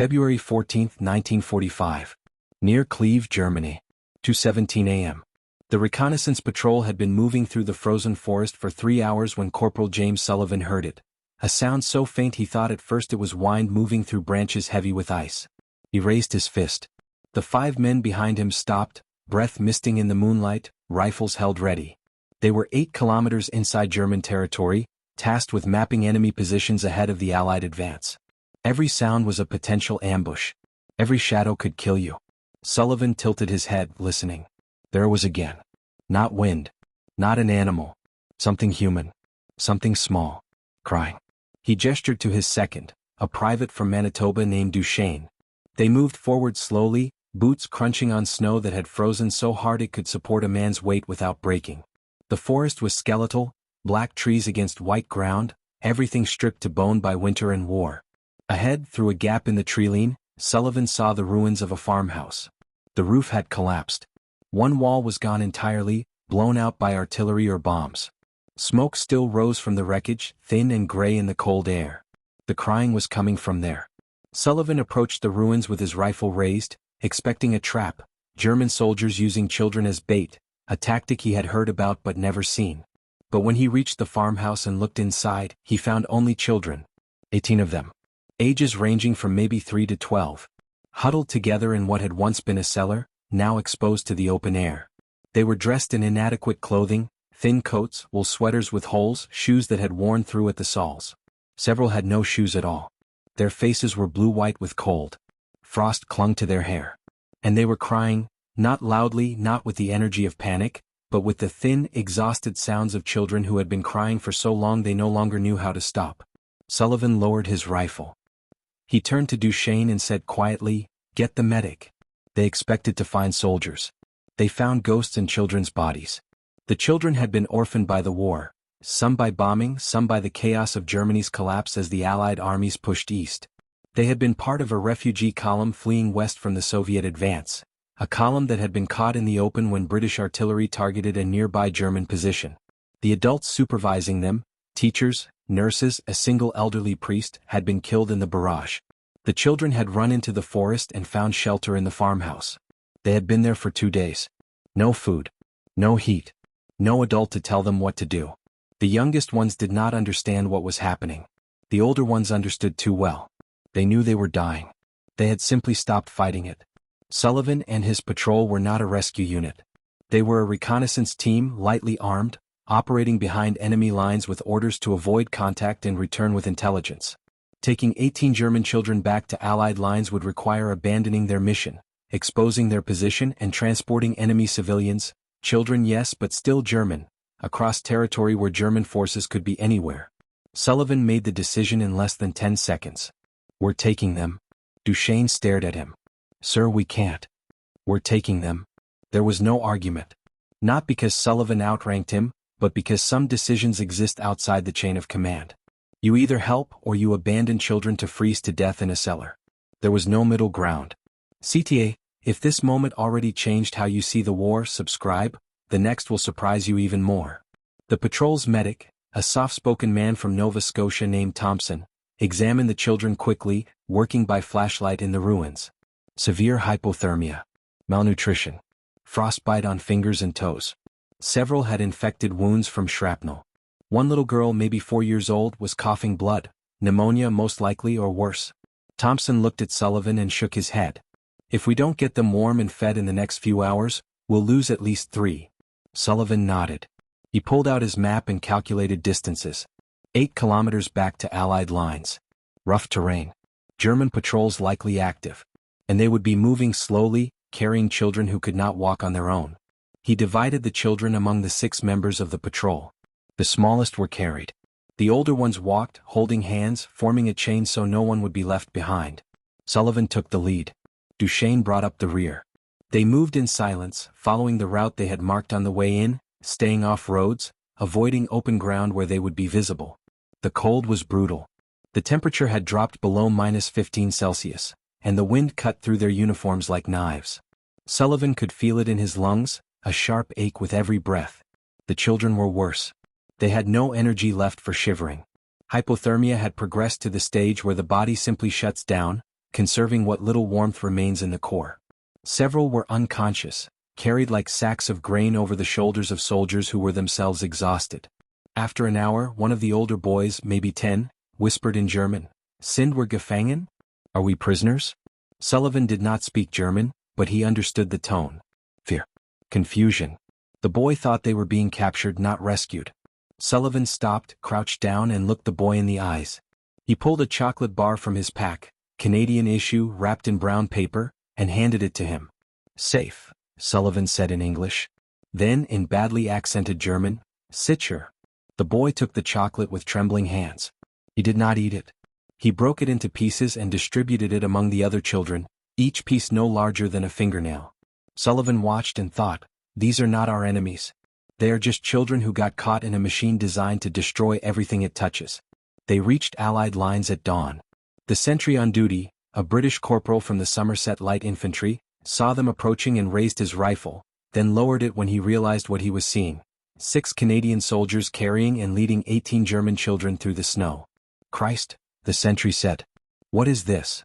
February 14, 1945. Near Cleve, Germany. 2:17 a.m. The reconnaissance patrol had been moving through the frozen forest for 3 hours when Corporal James Sullivan heard it. A sound so faint he thought at first it was wind moving through branches heavy with ice. He raised his fist. The 5 men behind him stopped, breath misting in the moonlight, rifles held ready. They were 8 kilometers inside German territory, tasked with mapping enemy positions ahead of the Allied advance. Every sound was a potential ambush. Every shadow could kill you. Sullivan tilted his head, listening. There it was again. Not wind. Not an animal. Something human. Something small. Crying. He gestured to his second, a private from Manitoba named Duchesne. They moved forward slowly, boots crunching on snow that had frozen so hard it could support a man's weight without breaking. The forest was skeletal, black trees against white ground, everything stripped to bone by winter and war. Ahead, through a gap in the treeline, Sullivan saw the ruins of a farmhouse. The roof had collapsed. One wall was gone entirely, blown out by artillery or bombs. Smoke still rose from the wreckage, thin and gray in the cold air. The crying was coming from there. Sullivan approached the ruins with his rifle raised, expecting a trap, German soldiers using children as bait, a tactic he had heard about but never seen. But when he reached the farmhouse and looked inside, he found only children. 18 of them. Ages ranging from maybe 3 to 12. Huddled together in what had once been a cellar, now exposed to the open air. They were dressed in inadequate clothing, thin coats, wool sweaters with holes, shoes that had worn through at the soles. Several had no shoes at all. Their faces were blue-white with cold. Frost clung to their hair. And they were crying, not loudly, not with the energy of panic, but with the thin, exhausted sounds of children who had been crying for so long they no longer knew how to stop. Sullivan lowered his rifle. He turned to Duchesne and said quietly, "Get the medic." They expected to find soldiers. They found ghosts in children's bodies. The children had been orphaned by the war, some by bombing, some by the chaos of Germany's collapse as the Allied armies pushed east. They had been part of a refugee column fleeing west from the Soviet advance, a column that had been caught in the open when British artillery targeted a nearby German position. The adults supervising them, teachers, nurses, a single elderly priest, had been killed in the barrage. The children had run into the forest and found shelter in the farmhouse. They had been there for 2 days. No food. No heat. No adult to tell them what to do. The youngest ones did not understand what was happening. The older ones understood too well. They knew they were dying. They had simply stopped fighting it. Sullivan and his patrol were not a rescue unit. They were a reconnaissance team, lightly armed, operating behind enemy lines with orders to avoid contact and return with intelligence. Taking 18 German children back to Allied lines would require abandoning their mission, exposing their position and transporting enemy civilians, children yes but still German, across territory where German forces could be anywhere. Sullivan made the decision in less than 10 seconds. "We're taking them." Duchesne stared at him. "Sir, we can't." "We're taking them." There was no argument. Not because Sullivan outranked him, but because some decisions exist outside the chain of command. You either help or you abandon children to freeze to death in a cellar. There was no middle ground. CTA, if this moment already changed how you see the war, subscribe, the next will surprise you even more. The patrol's medic, a soft-spoken man from Nova Scotia named Thompson, examined the children quickly, working by flashlight in the ruins. Severe hypothermia. Malnutrition. Frostbite on fingers and toes. Several had infected wounds from shrapnel. One little girl, maybe 4 years old, was coughing blood, pneumonia most likely or worse. Thompson looked at Sullivan and shook his head. "If we don't get them warm and fed in the next few hours, we'll lose at least 3. Sullivan nodded. He pulled out his map and calculated distances. 8 kilometers back to Allied lines. Rough terrain. German patrols likely active. And they would be moving slowly, carrying children who could not walk on their own. He divided the children among the 6 members of the patrol. The smallest were carried. The older ones walked, holding hands, forming a chain so no one would be left behind. Sullivan took the lead. Duchesne brought up the rear. They moved in silence, following the route they had marked on the way in, staying off roads, avoiding open ground where they would be visible. The cold was brutal. The temperature had dropped below -15 Celsius, and the wind cut through their uniforms like knives. Sullivan could feel it in his lungs, a sharp ache with every breath. The children were worse. They had no energy left for shivering. Hypothermia had progressed to the stage where the body simply shuts down, conserving what little warmth remains in the core. Several were unconscious, carried like sacks of grain over the shoulders of soldiers who were themselves exhausted. After an hour, one of the older boys, maybe 10, whispered in German, "Sind wir gefangen? Are we prisoners?" Sullivan did not speak German, but he understood the tone. Fear. Confusion. The boy thought they were being captured, not rescued. Sullivan stopped, crouched down and looked the boy in the eyes. He pulled a chocolate bar from his pack, Canadian issue wrapped in brown paper, and handed it to him. "Safe," Sullivan said in English. Then, in badly accented German, "Sicher." The boy took the chocolate with trembling hands. He did not eat it. He broke it into pieces and distributed it among the other children, each piece no larger than a fingernail. Sullivan watched and thought, "These are not our enemies. They are just children who got caught in a machine designed to destroy everything it touches." They reached Allied lines at dawn. The sentry on duty, a British corporal from the Somerset Light Infantry, saw them approaching and raised his rifle, then lowered it when he realized what he was seeing. 6 Canadian soldiers carrying and leading 18 German children through the snow. "Christ," the sentry said. "What is this?"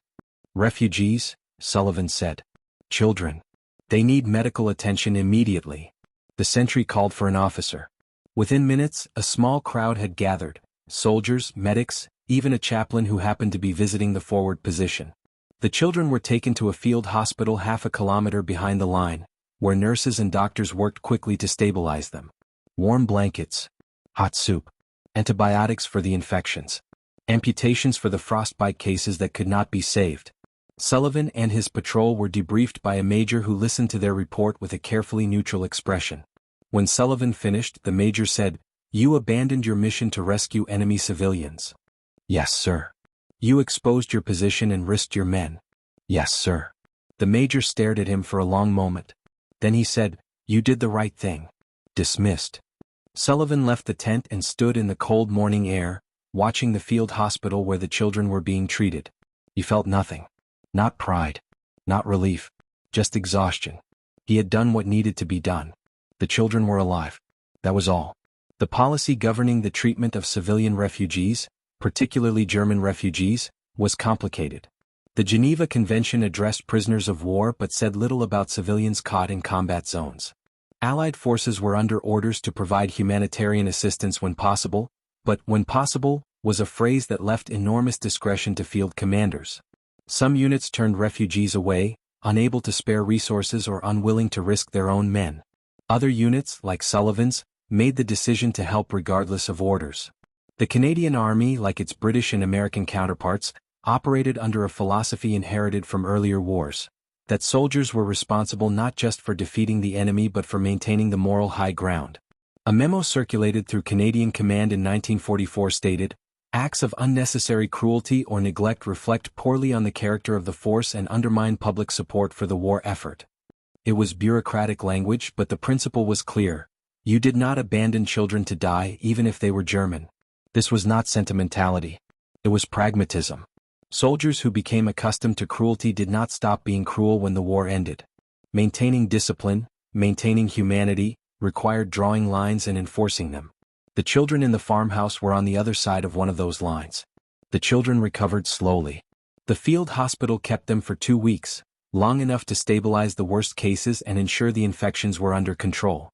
"Refugees," Sullivan said. "Children. They need medical attention immediately." The sentry called for an officer. Within minutes, a small crowd had gathered, soldiers, medics, even a chaplain who happened to be visiting the forward position. The children were taken to a field hospital half a kilometer behind the line, where nurses and doctors worked quickly to stabilize them. Warm blankets, hot soup, antibiotics for the infections, amputations for the frostbite cases that could not be saved. Sullivan and his patrol were debriefed by a major who listened to their report with a carefully neutral expression. When Sullivan finished, the major said, "You abandoned your mission to rescue enemy civilians." "Yes, sir." "You exposed your position and risked your men." "Yes, sir." The major stared at him for a long moment. Then he said, "You did the right thing." Dismissed. Sullivan left the tent and stood in the cold morning air, watching the field hospital where the children were being treated. He felt nothing. Not pride. Not relief. Just exhaustion. He had done what needed to be done. The children were alive. That was all. The policy governing the treatment of civilian refugees, particularly German refugees, was complicated. The Geneva Convention addressed prisoners of war but said little about civilians caught in combat zones. Allied forces were under orders to provide humanitarian assistance when possible, but "when possible" was a phrase that left enormous discretion to field commanders. Some units turned refugees away, unable to spare resources or unwilling to risk their own men. Other units, like Sullivan's, made the decision to help regardless of orders. The Canadian Army, like its British and American counterparts, operated under a philosophy inherited from earlier wars, that soldiers were responsible not just for defeating the enemy but for maintaining the moral high ground. A memo circulated through Canadian Command in 1944 stated, "Acts of unnecessary cruelty or neglect reflect poorly on the character of the force and undermine public support for the war effort." It was bureaucratic language, but the principle was clear. You did not abandon children to die even if they were German. This was not sentimentality. It was pragmatism. Soldiers who became accustomed to cruelty did not stop being cruel when the war ended. Maintaining discipline, maintaining humanity, required drawing lines and enforcing them. The children in the farmhouse were on the other side of one of those lines. The children recovered slowly. The field hospital kept them for 2 weeks, long enough to stabilize the worst cases and ensure the infections were under control.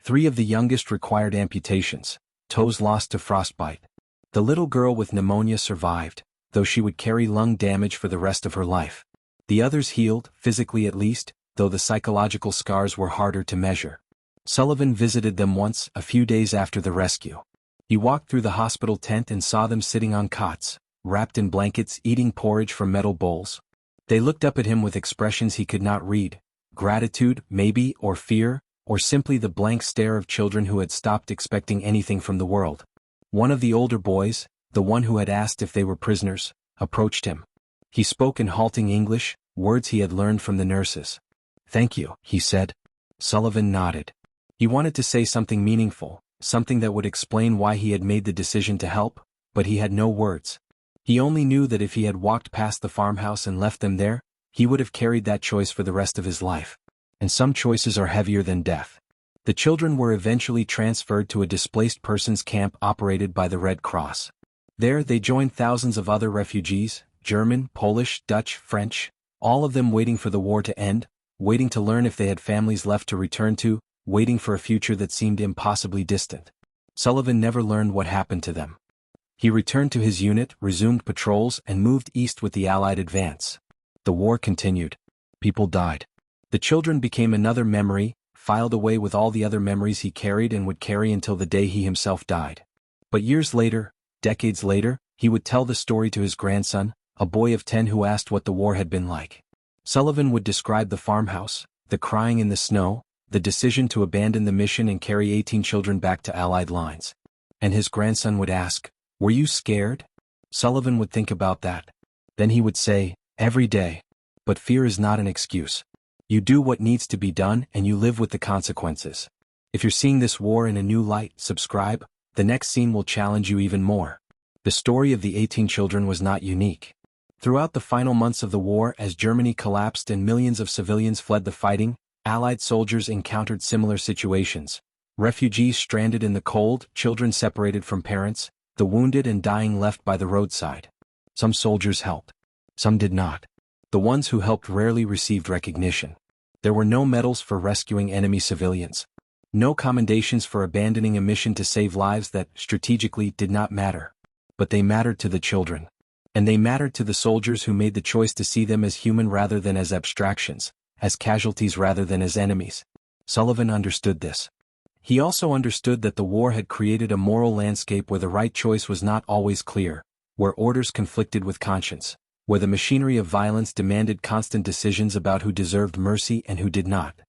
3 of the youngest required amputations, toes lost to frostbite. The little girl with pneumonia survived, though she would carry lung damage for the rest of her life. The others healed, physically at least, though the psychological scars were harder to measure. Sullivan visited them once, a few days after the rescue. He walked through the hospital tent and saw them sitting on cots, wrapped in blankets, eating porridge from metal bowls. They looked up at him with expressions he could not read, gratitude, maybe, or fear, or simply the blank stare of children who had stopped expecting anything from the world. One of the older boys, the one who had asked if they were prisoners, approached him. He spoke in halting English, words he had learned from the nurses. "Thank you," he said. Sullivan nodded. He wanted to say something meaningful, something that would explain why he had made the decision to help, but he had no words. He only knew that if he had walked past the farmhouse and left them there, he would have carried that choice for the rest of his life. And some choices are heavier than death. The children were eventually transferred to a displaced persons camp operated by the Red Cross. There they joined thousands of other refugees, German, Polish, Dutch, French, all of them waiting for the war to end, waiting to learn if they had families left to return to, waiting for a future that seemed impossibly distant. Sullivan never learned what happened to them. He returned to his unit, resumed patrols, and moved east with the Allied advance. The war continued. People died. The children became another memory, filed away with all the other memories he carried and would carry until the day he himself died. But years later, decades later, he would tell the story to his grandson, a boy of 10 who asked what the war had been like. Sullivan would describe the farmhouse, the crying in the snow, the decision to abandon the mission and carry 18 children back to Allied lines. And his grandson would ask, "Were you scared?" Sullivan would think about that. Then he would say, "Every day. But fear is not an excuse. You do what needs to be done and you live with the consequences." If you're seeing this war in a new light, subscribe. The next scene will challenge you even more. The story of the 18 children was not unique. Throughout the final months of the war, as Germany collapsed and millions of civilians fled the fighting, Allied soldiers encountered similar situations. Refugees stranded in the cold, children separated from parents, the wounded and dying left by the roadside. Some soldiers helped. Some did not. The ones who helped rarely received recognition. There were no medals for rescuing enemy civilians. No commendations for abandoning a mission to save lives that, strategically, did not matter. But they mattered to the children. And they mattered to the soldiers who made the choice to see them as human rather than as abstractions, as casualties rather than as enemies. Sullivan understood this. He also understood that the war had created a moral landscape where the right choice was not always clear, where orders conflicted with conscience, where the machinery of violence demanded constant decisions about who deserved mercy and who did not.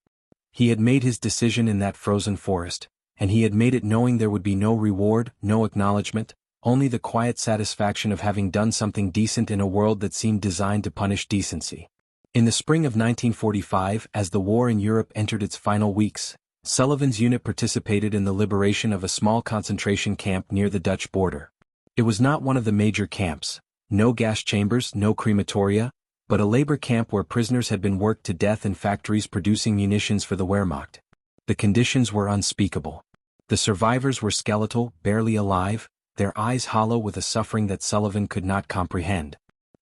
He had made his decision in that frozen forest, and he had made it knowing there would be no reward, no acknowledgement, only the quiet satisfaction of having done something decent in a world that seemed designed to punish decency. In the spring of 1945, as the war in Europe entered its final weeks, Sullivan's unit participated in the liberation of a small concentration camp near the Dutch border. It was not one of the major camps, no gas chambers, no crematoria, but a labor camp where prisoners had been worked to death in factories producing munitions for the Wehrmacht. The conditions were unspeakable. The survivors were skeletal, barely alive, their eyes hollow with a suffering that Sullivan could not comprehend.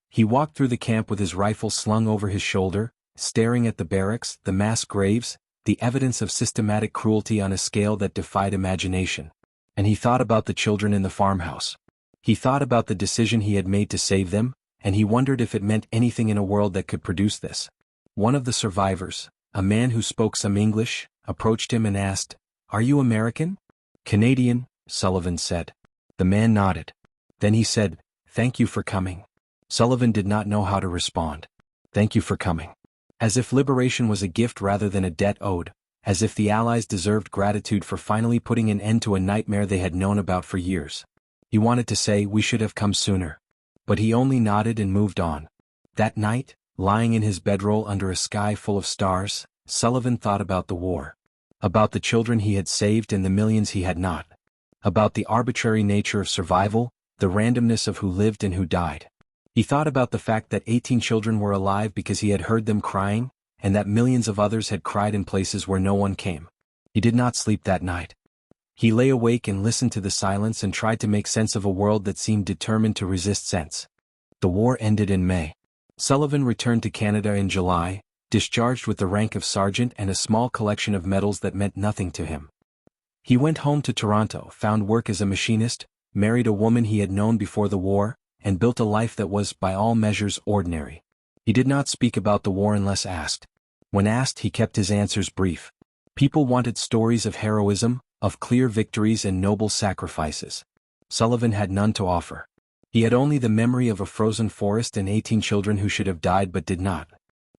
He walked through the camp with his rifle slung over his shoulder, staring at the barracks, the mass graves, the evidence of systematic cruelty on a scale that defied imagination. And he thought about the children in the farmhouse. He thought about the decision he had made to save them, and he wondered if it meant anything in a world that could produce this. One of the survivors, a man who spoke some English, approached him and asked, "Are you American?" "Canadian," Sullivan said. The man nodded. Then he said, "Thank you for coming." Sullivan did not know how to respond. Thank you for coming. As if liberation was a gift rather than a debt owed, as if the Allies deserved gratitude for finally putting an end to a nightmare they had known about for years. He wanted to say, "We should have come sooner." But he only nodded and moved on. That night, lying in his bedroll under a sky full of stars, Sullivan thought about the war. About the children he had saved and the millions he had not. About the arbitrary nature of survival, the randomness of who lived and who died. He thought about the fact that 18 children were alive because he had heard them crying, and that millions of others had cried in places where no one came. He did not sleep that night. He lay awake and listened to the silence and tried to make sense of a world that seemed determined to resist sense. The war ended in May. Sullivan returned to Canada in July, discharged with the rank of sergeant and a small collection of medals that meant nothing to him. He went home to Toronto, found work as a machinist, married a woman he had known before the war, and built a life that was, by all measures, ordinary. He did not speak about the war unless asked. When asked, he kept his answers brief. People wanted stories of heroism, of clear victories and noble sacrifices. Sullivan had none to offer. He had only the memory of a frozen forest and 18 children who should have died but did not.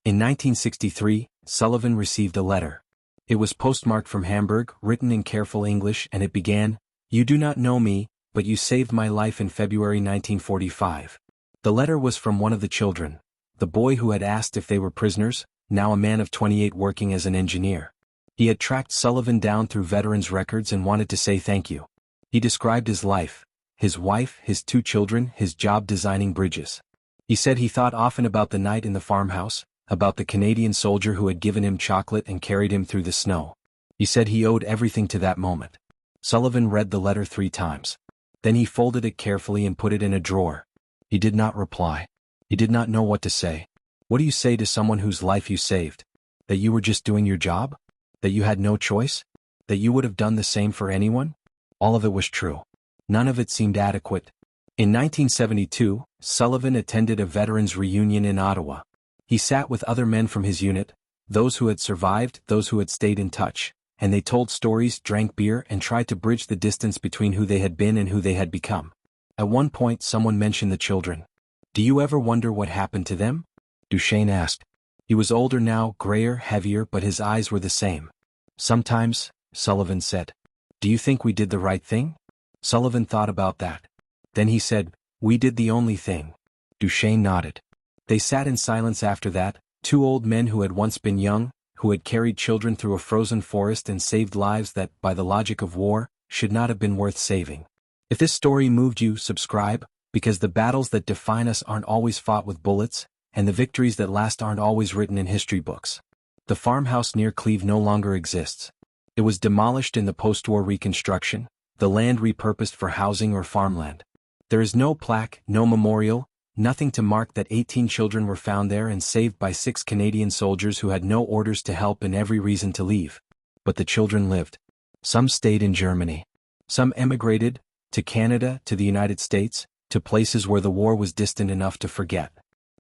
In 1963, Sullivan received a letter. It was postmarked from Hamburg, written in careful English, and it began, "You do not know me, but you saved my life in February 1945. The letter was from one of the children, the boy who had asked if they were prisoners, now a man of 28 working as an engineer. He had tracked Sullivan down through veterans' records and wanted to say thank you. He described his life, his wife, his 2 children, his job designing bridges. He said he thought often about the night in the farmhouse, about the Canadian soldier who had given him chocolate and carried him through the snow. He said he owed everything to that moment. Sullivan read the letter 3 times. Then he folded it carefully and put it in a drawer. He did not reply. He did not know what to say. What do you say to someone whose life you saved? That you were just doing your job? That you had no choice? That you would have done the same for anyone? All of it was true. None of it seemed adequate. In 1972, Sullivan attended a veterans reunion in Ottawa. He sat with other men from his unit, those who had survived, those who had stayed in touch, and they told stories, drank beer, and tried to bridge the distance between who they had been and who they had become. At one point someone mentioned the children. Do you ever wonder what happened to them? Duchesne asked. He was older now, grayer, heavier, but his eyes were the same. Sometimes, Sullivan said. Do you think we did the right thing? Sullivan thought about that. Then he said, we did the only thing. Duchesne nodded. They sat in silence after that, two old men who had once been young, who had carried children through a frozen forest and saved lives that, by the logic of war, should not have been worth saving. If this story moved you, subscribe, because the battles that define us aren't always fought with bullets, and the victories that last aren't always written in history books. The farmhouse near Cleve no longer exists. It was demolished in the post-war reconstruction, the land repurposed for housing or farmland. There is no plaque, no memorial, nothing to mark that 18 children were found there and saved by 6 Canadian soldiers who had no orders to help and every reason to leave. But the children lived. Some stayed in Germany. Some emigrated, to Canada, to the United States, to places where the war was distant enough to forget.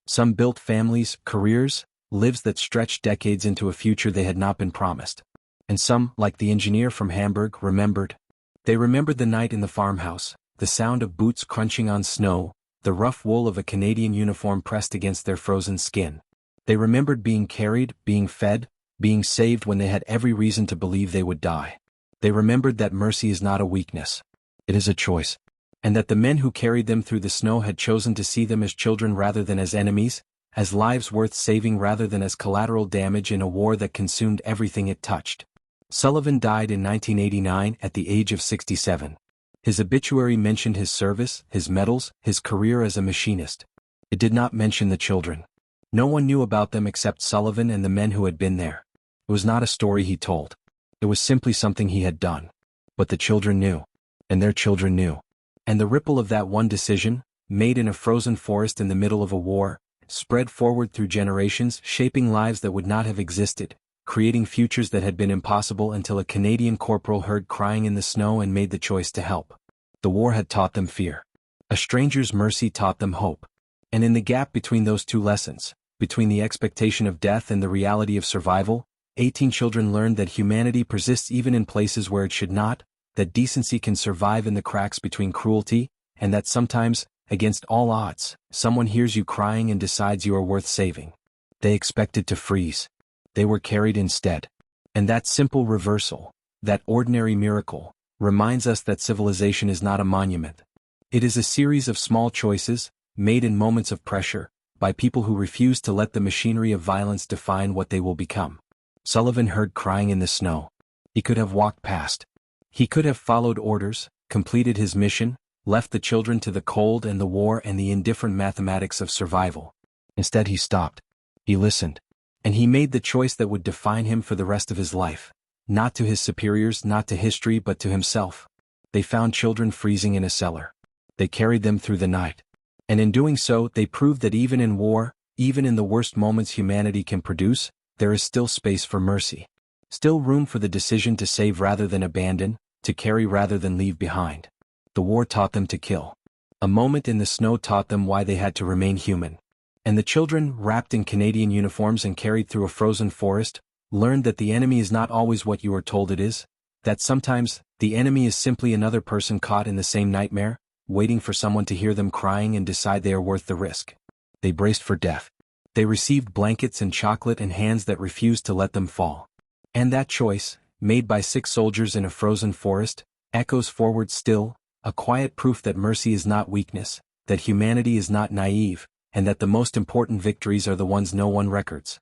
Some built families, careers, lives that stretched decades into a future they had not been promised. And some, like the engineer from Hamburg, remembered. They remembered the night in the farmhouse, the sound of boots crunching on snow, the rough wool of a Canadian uniform pressed against their frozen skin. They remembered being carried, being fed, being saved when they had every reason to believe they would die. They remembered that mercy is not a weakness. It is a choice. And that the men who carried them through the snow had chosen to see them as children rather than as enemies, as lives worth saving rather than as collateral damage in a war that consumed everything it touched. Sullivan died in 1989 at the age of 67. His obituary mentioned his service, his medals, his career as a machinist. It did not mention the children. No one knew about them except Sullivan and the men who had been there. It was not a story he told. It was simply something he had done. But the children knew. And their children knew. And the ripple of that one decision, made in a frozen forest in the middle of a war, spread forward through generations, shaping lives that would not have existed, creating futures that had been impossible until a Canadian corporal heard crying in the snow and made the choice to help. The war had taught them fear. A stranger's mercy taught them hope. And in the gap between those two lessons, between the expectation of death and the reality of survival, 18 children learned that humanity persists even in places where it should not, that decency can survive in the cracks between cruelty, and that sometimes, against all odds, someone hears you crying and decides you are worth saving. They expected to freeze. They were carried instead. And that simple reversal, that ordinary miracle, reminds us that civilization is not a monument. It is a series of small choices, made in moments of pressure, by people who refuse to let the machinery of violence define what they will become. Sullivan heard crying in the snow. He could have walked past. He could have followed orders, completed his mission, left the children to the cold and the war and the indifferent mathematics of survival. Instead he stopped. He listened. And he made the choice that would define him for the rest of his life. Not to his superiors, not to history, but to himself. They found children freezing in a cellar. They carried them through the night. And in doing so, they proved that even in war, even in the worst moments humanity can produce, there is still space for mercy. Still room for the decision to save rather than abandon, to carry rather than leave behind. The war taught them to kill. A moment in the snow taught them why they had to remain human. And the children, wrapped in Canadian uniforms and carried through a frozen forest, learned that the enemy is not always what you are told it is, that sometimes, the enemy is simply another person caught in the same nightmare, waiting for someone to hear them crying and decide they are worth the risk. They braced for death. They received blankets and chocolate and hands that refused to let them fall. And that choice, made by 6 soldiers in a frozen forest, echoes forward still, a quiet proof that mercy is not weakness, that humanity is not naive, and that the most important victories are the ones no one records.